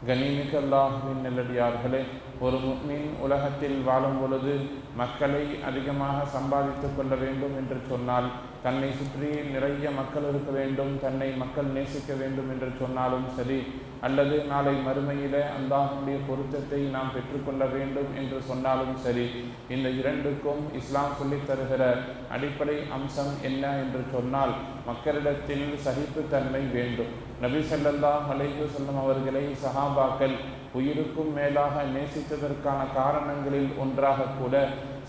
கண்ணியமிக்க அல்லாஹ்வின் நல்லடியார்களே, ஒரு முஃமின் உலகத்தில் வாழும் பொழுது மக்களை அதிகமாக சம்பாதித்து கொள்ள வேண்டும் என்று சொன்னால், தன்னை சுற்றி நிறைய மக்கள் இருக்க வேண்டும், தன்னை மக்கள் நேசிக்க வேண்டும் என்று சொன்னாலும் சரி, அல்லது நாளை மறுமையிலே அல்லாஹ்வுடைய பொருத்தத்தை நாம் பெற்றுக்கொள்ள வேண்டும் என்று சொன்னாலும் சரி, இந்த இரண்டுக்கும் இஸ்லாம் சொல்லித் தருகிற அடிப்படை அம்சம் என்ன என்று சொன்னால், மக்களிடத்தில் சகிப்புத்தன்மை வேண்டும். நபி ஸல்லல்லாஹு அலைஹி வஸல்லம் அவர்களை சஹாபாக்கள் உயிருக்கும் மேலாக நேசித்ததற்கான காரணங்களில் ஒன்றாக கூட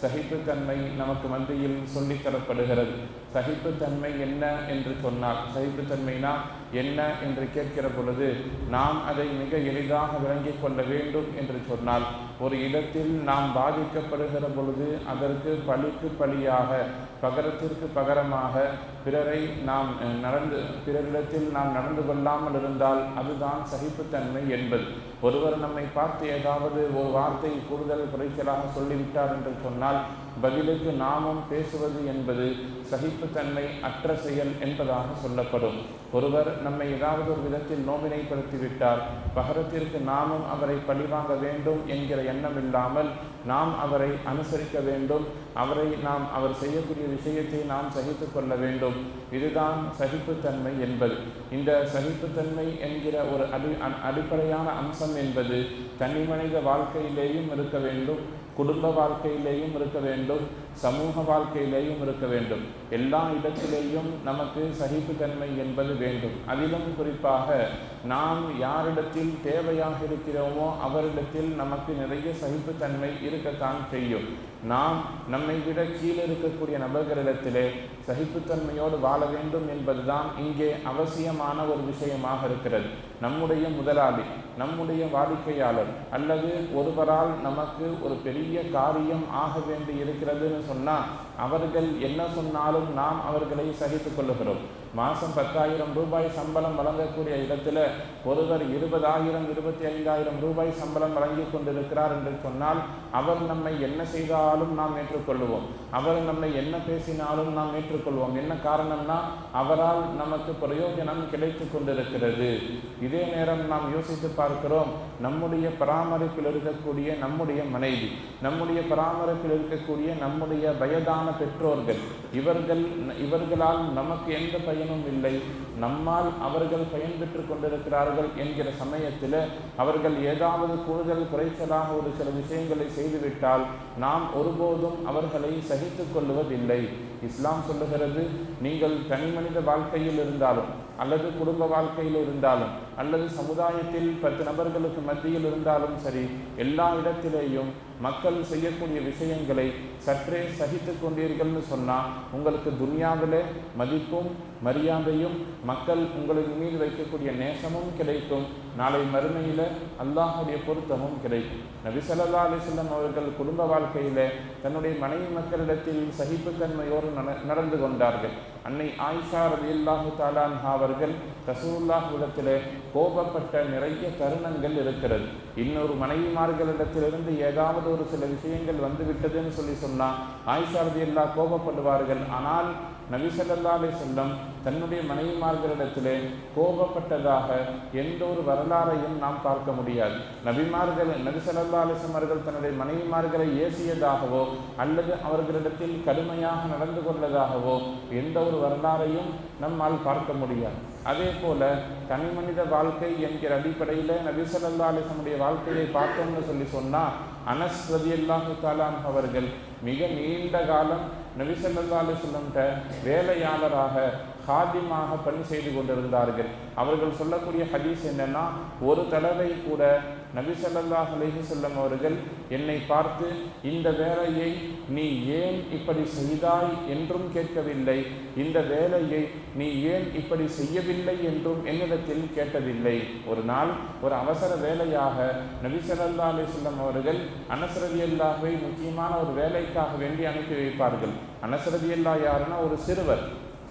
சகிப்புத்தன்மை நமக்கு மத்தியில் சொல்லித்தரப்படுகிறது. சகிப்புத்தன்மை என்ன என்று சொன்னால், சகிப்புத்தன்மைனா என்ன என்று கேட்கிற பொழுது நாம் அதை மிக எளிதாக விளங்கிக் கொள்ள வேண்டும் என்று சொன்னால், ஒரு இடத்தில் நாம் பாதிக்கப்படுகிற பொழுது அதற்கு பழிக்கு பழியாக, பகரத்திற்கு பகரமாக பிறரிடத்தில் நாம் நடந்து கொள்ளாமல் இருந்தால் அதுதான் சகிப்புத்தன்மை என்பது. ஒருவர் நம்மை பார்த்து ஏதாவது ஒரு வார்த்தை கூடுதல் குறைச்சலாக சொல்லிவிட்டார் என்று சொன்னால் பதிலுக்கு நாமும் பேசுவது என்பது சகிப்புத்தன்மை அற்ற செயல் என்பதாக சொல்லப்படும். ஒருவர் நம்மை ஏதாவது ஒரு விதத்தில் நோவினைப்படுத்திவிட்டார், பகரத்திற்கு நாமும் அவரை பழிவாங்க வேண்டும் என்கிற எண்ணம் இல்லாமல் நாம் அவரை அனுசரிக்க வேண்டும், அவர் செய்யக்கூடிய விஷயத்தை நாம் சகித்து கொள்ள வேண்டும். இதுதான் சகிப்புத்தன்மை என்பது. இந்த சகிப்புத்தன்மை என்கிற ஒரு அடிப்படையான அம்சம் என்பது தனி மனித வாழ்க்கையிலேயும் இருக்க வேண்டும், குடும்ப வாழ்க்கையிலேயும் இருக்க வேண்டும், சமூக வாழ்க்கையிலேயும் இருக்க வேண்டும். எல்லா இடத்திலேயும் நமக்கு சகிப்புத்தன்மை என்பது வேண்டும். அதிலும் குறிப்பாக நாம் யாரிடத்தில் தேவையாக இருக்கிறோமோ அவரிடத்தில் நமக்கு நிறைய சகிப்புத்தன்மை இருக்கத்தான் செய்யும். நாம் நம்மை விட கீழே இருக்கக்கூடிய நபர்களிடத்திலே சகிப்புத்தன்மையோடு வாழ வேண்டும் என்பதுதான் இங்கே அவசியமான ஒரு விஷயமாக இருக்கிறது. நம்முடைய முதலாளி, நம்முடைய வாடிக்கையாளர் அல்லது ஒருவரால் நமக்கு ஒரு பெரிய காரியம் ஆக வேண்டி இருக்கிறதுன்னு சொன்னால் அவர்கள் என்ன சொன்னாலும் நாம் அவர்களை சகித்து கொள்ளுகிறோம். மாதம் 10,000 ரூபாய் சம்பளம் வழங்கக்கூடிய இடத்துல ஒருவர் 20,000 25,000 ரூபாய் சம்பளம் வழங்கி கொண்டிருக்கிறார் என்று சொன்னால் அவர் நம்மை என்ன செய்தாலும் நாம் ஏற்றுக்கொள்வோம், அவர் நம்மை என்ன பேசினாலும் நாம் ஏற்றுக்கொள்வோம். என்ன காரணம்னா அவரால் நமக்கு பிரயோஜனம் கிடைத்து கொண்டிருக்கிறது. இதே நேரம் நாம் யோசித்து பார்க்கிறோம், நம்முடைய பராமரிப்பில் இருக்கக்கூடிய நம்முடைய மனைவி, நம்முடைய பராமரிப்பில் இருக்கக்கூடிய நம்முடைய வயதான பெற்றோர்கள், இவர்களால் நமக்கு எந்த பயனும் இல்லை, நம்மால் அவர்கள் பயன் பெற்று கொண்டிருக்கிறார்கள் என்கிற சமயத்தில் அவர்கள் ஏதாவது கூடுதல் குறைச்சலாக ஒரு சில விஷயங்களை செய்துவிட்டால் நாம் ஒருபோதும் அவர்களை சகித்து கொள்வதில்லை. இஸ்லாம் சொல்லுகிறது, நீங்கள் தனி மனித வாழ்க்கையில் இருந்தாலும் அல்லது குடும்ப வாழ்க்கையில் இருந்தாலும் அல்லது சமுதாயத்தில் 10 நபர்களுக்கு மத்தியில் இருந்தாலும் சரி, எல்லா இடத்திலேயும் மக்கள் செய்யக்கூடிய விஷயங்களை சற்றே சகித்து கொண்டீர்கள்னு சொன்னால் உங்களுக்கு துன்யாவிலே மதிப்பும் மரியாதையும் மக்கள் உங்களுக்கு மீது வைக்கக்கூடிய நேசமும் கிடைக்கும், நாளை மறுமையில் அல்லாஹுடைய பொருத்தமும் கிடைக்கும். நபி ஸல்லல்லாஹு அலைஹி வஸல்லம் அவர்கள் குடும்ப வாழ்க்கையில் தன்னுடைய மனைவி மக்களிடத்தில் சகிப்புத்தன்மையோடு நடந்து கொண்டார்கள். அன்னை ஆயிஷா ரலியல்லாஹு தஆலா அன்ஹா அவர்கள் ரசூலுல்லாஹ்விடத்திலே கோபப்பட்ட நிறைய தருணங்கள் இருக்கிறது. இன்னொரு மனைவிமார்களிடத்திலிருந்து ஏதாவது ஒரு சில விஷயங்கள் வந்துவிட்டதுன்னு சொன்னால் ஆயிஷா ரலியல்லாஹு கோபப்படுவார்கள். ஆனால் நபி ஸல்லல்லாஹு அலைஹி வஸல்லம் தன்னுடைய மனைவிமார்களிடத்திலே கோபப்பட்டதாக எந்த ஒரு வரலாறையும் நாம் பார்க்க முடியாது. நபி ஸல்லல்லாஹு அலைஹி வஸல்லம் அவர்கள் தன்னுடைய மனைவிமார்களை ஏசியதாகவோ அல்லது அவர்களிடத்தில் கடுமையாக நடந்து கொண்டதாகவோ எந்த ஒரு வரலாறையும் நம்மால் பார்க்க முடியாது. அதே போல தனி மனித வாழ்க்கை என்கிற அடிப்படையில் நபி ஸல்லல்லாஹு அலைஹி வஸல்லம் வாழ்க்கையை பார்த்தோம்னு சொன்னால் அனஸ் ரலியல்லாஹு தஆலா அவர்கள் மிக நீண்ட காலம் நபி ஸல்லல்லாஹு அலைஹி வஸல்லம் வேலையாளராக ஹாதிமாக பணி செய்து கொண்டிருந்தார்கள். அவர்கள் சொல்லக்கூடிய ஹதீஸ் என்னன்னா, ஒரு தடவை கூட நபி ஸல்லல்லாஹு அலைஹி வஸல்லம் அவர்கள் என்னை பார்த்து இந்த வேலையை நீ ஏன் இப்படி செய்தாய் என்றும் கேட்கவில்லை, இந்த வேலையை நீ ஏன் இப்படி செய்யவில்லை என்றும் என்னிடத்தில் கேட்டதில்லை. ஒரு நாள் ஒரு அவசர வேலையாக நபி ஸல்லல்லாஹு அலைஹி வஸல்லம் அவர்கள் அனஸ் ரலியல்லாஹுவை முக்கியமான ஒரு வேலைக்காக வேண்டி அனுப்பி வைப்பார்கள். அனஸ் ரலியல்லாஹு யாருன்னா ஒரு சிறுவர்,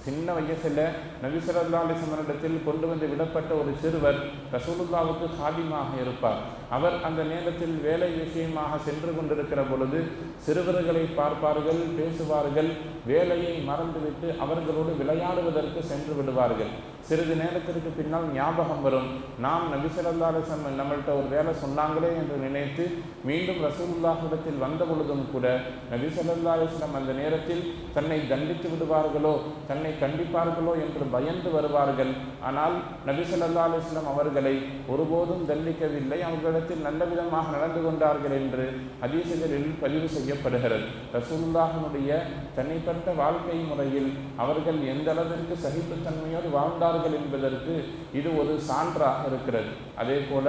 சின்ன வயசில் நபி ஸல்லல்லாஹு அலைஹி வஸல்லம் இடத்தில் கொண்டு வந்து விடப்பட்ட ஒரு சிறுவர் ரசூலுல்லாஹ்வுக்கு ஹாதிமாக இருப்பார். அவர் அந்த நேரத்தில் வேலை விஷயமாக சென்று கொண்டிருக்கிற பொழுது சிறுவர்களை பார்ப்பார்கள், பேசுவார்கள், வேலையை மறந்துவிட்டு அவர்களோடு விளையாடுவதற்கு சென்று விடுவார்கள். சிறிது நேரத்திற்கு பின்னால் ஞாபகம் வரும், நாம் நபி ஸல்லல்லாஹு அலைஹி வஸல்லம் நம்மள்கிட்ட ஒரு வேலை சொன்னாங்களே என்று நினைத்து மீண்டும் ரசூலுல்லாஹ்விடத்தில் வந்த பொழுதும் கூட நபி ஸல்லல்லாஹு அலைஹி வஸல்லம் அந்த நேரத்தில் தன்னை தண்டித்து விடுவார்களோ, தன்னை கண்டிப்பார்களோ என்று பயந்து வருவார்கள். ஆனால் நபி ஸல்லல்லாஹு அலைஹி வஸல்லம் அவர்களை ஒருபோதும் தண்டிக்கவில்லை, அவர்களிடத்தில் நல்ல விதமாக நடந்து கொண்டார்கள் என்று ஹதீஸுகளில் பதிவு செய்யப்படுகிறது. ரசூலுல்லாஹ்வுடைய தனிப்பட்ட வாழ்க்கை முறையில் அவர்கள் எந்த அளவிற்கு சகிப்புத்தன்மையோடு வாழ்ந்தார்கள் என்பதற்கு இது ஒரு சான்றாக இருக்கிறது. அதே போல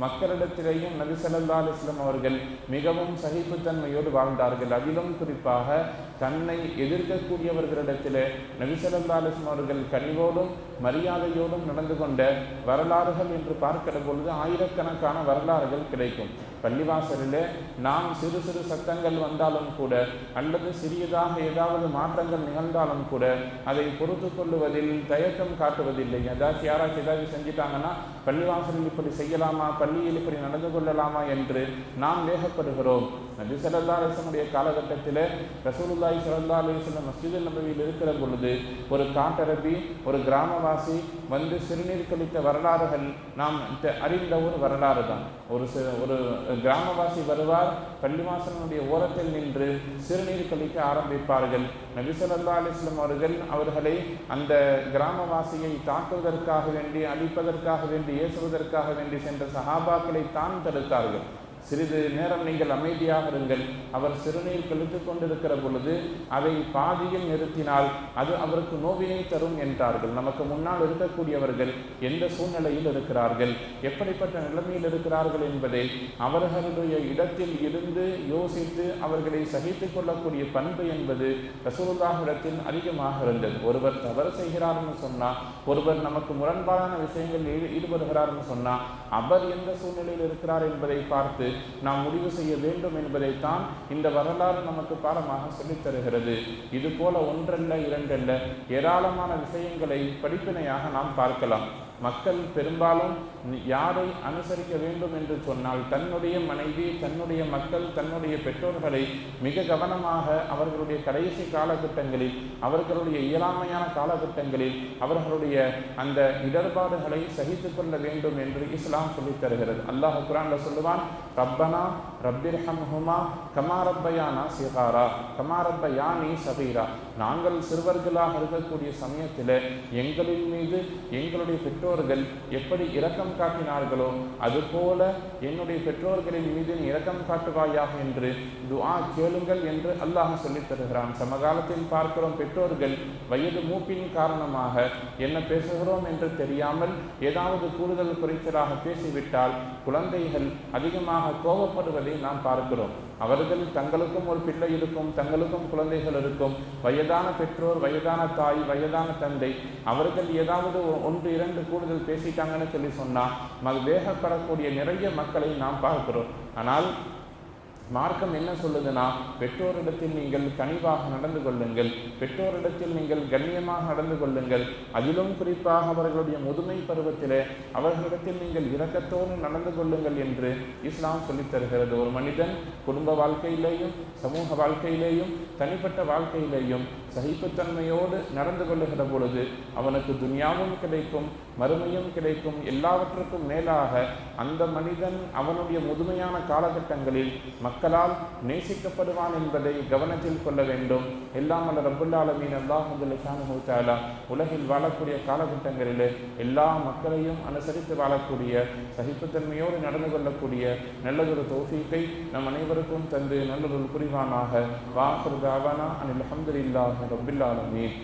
மக்களிடத்திலேயும் நபி ஸல்லல்லாஹு அலைஹி வஸல்லம் அவர்கள் மிகவும் சகிப்புத்தன்மையோடு வாழ்ந்தார்கள். அதிலும் குறிப்பாக தன்னை எதிர்க்கக்கூடியவர்களிடத்திலே நபி ஸல்லல்லாஹு அலைஹி வஸல்லம் அவர்கள் கனிவோடும் மரியாதையோடும் நடந்து கொண்ட வரலாறுகள் என்று பார்க்கிற பொழுது ஆயிரக்கணக்கான வரலாறுகள் கிடைக்கும். பள்ளிவாசலிலே நாம் சிறு சிறு சத்தங்கள் வந்தாலும் கூட அல்லது சிறியதாக ஏதாவது மாற்றங்கள் நிகழ்ந்தாலும் கூட அதை பொறுத்து கொள்ளுவதில் தயக்கம் காட்டுவதில்லை. ஏதாச்சும் யாராச்சும் ஏதாவது செஞ்சிட்டாங்கன்னா பள்ளிவாசலில் இப்படி செய்யலாமா, பள்ளியில் இப்படி நடந்து கொள்ளலாமா என்று நாம் வேகப்படுகிறோம். நபி ஸல்லல்லாஹு அலைஹி வஸல்லம் காலகட்டத்தில் ரசூலுல்லாஹி ஸல்லல்லாஹு அலைஹி வஸல்லம் மஸ்ஜிதுல் நபவியில் இருக்கிற பொழுது ஒரு காட்டரபி, ஒரு கிராமவாசி வந்து சிறுநீர் கழித்த வரலாறுகள் நாம் அறிந்த ஒரு வரலாறு தான். ஒரு கிராமவாசி வருவார், பள்ளிவாசலுடைய ஓரத்தில் நின்று சிறுநீர் கழிக்க ஆரம்பிப்பார்கள். நபி ஸல்லல்லாஹு அலைஹி வஸல்லம் அவர்கள் அவர்களை அந்த கிராமவாசியை தாக்குவதற்காக வேண்டி, அழிப்பதற்காக வேண்டி, ஏசுவதற்காக வேண்டி சென்ற சஹாபாக்களை தான் தடுத்தார்கள். சிறிது நேரம் நீங்கள் அமைதியாக இருங்கள், அவர் சிறுநீர் கழித்து கொண்டிருக்கிற பொழுது அதை பாதியில் நிறுத்தினால் அது அவருக்கு நோவினை தரும் என்றார்கள். நமக்கு முன்னால் இருக்கக்கூடியவர்கள் எந்த சூழ்நிலையில் இருக்கிறார்கள், எப்படிப்பட்ட நிலைமையில் இருக்கிறார்கள் என்பதை அவர்களுடைய இடத்தில் இருந்து யோசித்து அவர்களை சகித்து கொள்ளக்கூடிய பண்பு என்பது ரசூலுல்லாஹ்விடத்தில் அதிகமாக இருந்தது. ஒருவர் தவறு செய்கிறார்னு சொன்னால், ஒருவர் நமக்கு முரண்பாடான விஷயங்களில் ஈடுபடுகிறார்னு சொன்னால், அவர் எந்த சூழ்நிலையில் இருக்கிறார் என்பதை பார்த்து நாம் முடிவு செய்ய வேண்டும் என்பதைத்தான் இந்த வரலாறு நமக்கு பாடமாக சொல்லித் தருகிறது. இது போல ஒன்றல்ல இரண்டல்ல ஏராளமான விஷயங்களை படிப்பினையாக நாம் பார்க்கலாம். மக்கள் பெரும்பாலும் யாரை அனுசரிக்க வேண்டும் என்று சொன்னால் தன்னுடைய மனைவி, தன்னுடைய மக்கள், தன்னுடைய பெற்றோர்களை மிக கவனமாக அவர்களுடைய கடைசி காலகட்டங்களில், அவர்களுடைய இயலாமையான காலகட்டங்களில் அவர்களுடைய அந்த இடர்பாடுகளை சகித்து கொள்ள வேண்டும் என்று இஸ்லாம் சொல்லித் தருகிறது. அல்லாஹ் குர்ஆன்ல சொல்லுவான், ரப்பனா ரப்பிர்ஹம்ஹுமா கமா ரப்பயானா சிகாரா கமா ரப்பயானி சகீரா. நாங்கள் சிறுவர்களாக இருக்கக்கூடிய சமயத்தில் எங்களின் மீது எங்களுடைய பெற்றோர்கள் எப்படி இரக்கம் காட்டினார்களோ அதுபோல என்னுடைய பெற்றோர்களின் மீது இரக்கம் காட்டுவாயாக என்று துஆ கேளுங்கள் என்று அல்லாஹ் சொல்லித் தருகிறான். சமகாலத்தில் பார்க்கிறோம், பெற்றோர்கள் வயது மூப்பின் காரணமாக என்ன பேசுகிறோம் என்று தெரியாமல் ஏதாவது கூடுதல் குறைச்சலாக பேசிவிட்டால் குழந்தைகள் அதிகமாக கோபப்படுவதை நாம் பார்க்கிறோம். அவர்கள் தங்களுக்கும் ஒரு பிள்ளை இருக்கும், தங்களுக்கும் குழந்தைகள் இருக்கும், வயதான பெற்றோர், வயதான தாய், வயதான தந்தை, அவர்கள் ஏதாவது ஒன்று இரண்டு கூடுதல் பேசிட்டாங்கன்னு சொல்லி சொன்னால் வேகப்படக்கூடிய நிறைய மக்களை நாம் பார்க்கிறோம். ஆனால் மார்க்கம் என்ன சொல்லுதுன்னா, பெற்றோரிடத்தில் நீங்கள் கனிவாக நடந்து கொள்ளுங்கள், பெற்றோரிடத்தில் நீங்கள் கண்ணியமாக நடந்து கொள்ளுங்கள். அதிலும் குறிப்பாக அவர்களுடைய முதுமை பருவத்திலே அவர்களிடத்தில் நீங்கள் இரக்கத்தோடு நடந்து கொள்ளுங்கள் என்று இஸ்லாம் சொல்லித் தருகிறது. ஒரு மனிதன் குடும்ப வாழ்க்கையிலேயும் சமூக வாழ்க்கையிலேயும் தனிப்பட்ட வாழ்க்கையிலேயும் சகிப்புத்தன்மையோடு நடந்து கொள்ளுகிற பொழுது அவனுக்கு துன்யாவும் கிடைக்கும், மறுமையும் கிடைக்கும். எல்லாவற்றுக்கும் மேலாக அந்த மனிதன் அவனுடைய முதுமையான காலகட்டங்களில் மக்களால் நேசிக்கப்படுவான் என்பதை கவனத்தில் கொள்ள வேண்டும். எல்லாம் அல்ல ரப்புல் ஆலமீன் அல்லாஹ் சுப்ஹானஹு வ தஆலா உலகில் வாழக்கூடிய காலகட்டங்களிலே எல்லா மக்களையும் அனுசரித்து வாழக்கூடிய, சகிப்புத்தன்மையோடு நடந்து கொள்ளக்கூடிய நல்லதொரு தௌஃபீக்கை நம் அனைவருக்கும் தந்து நல்லதொரு புரிவானாக. வாஹிரு தஅவானா அனில் ஹம்துலில்லாஹி ரப்பில் ஆலமீன்.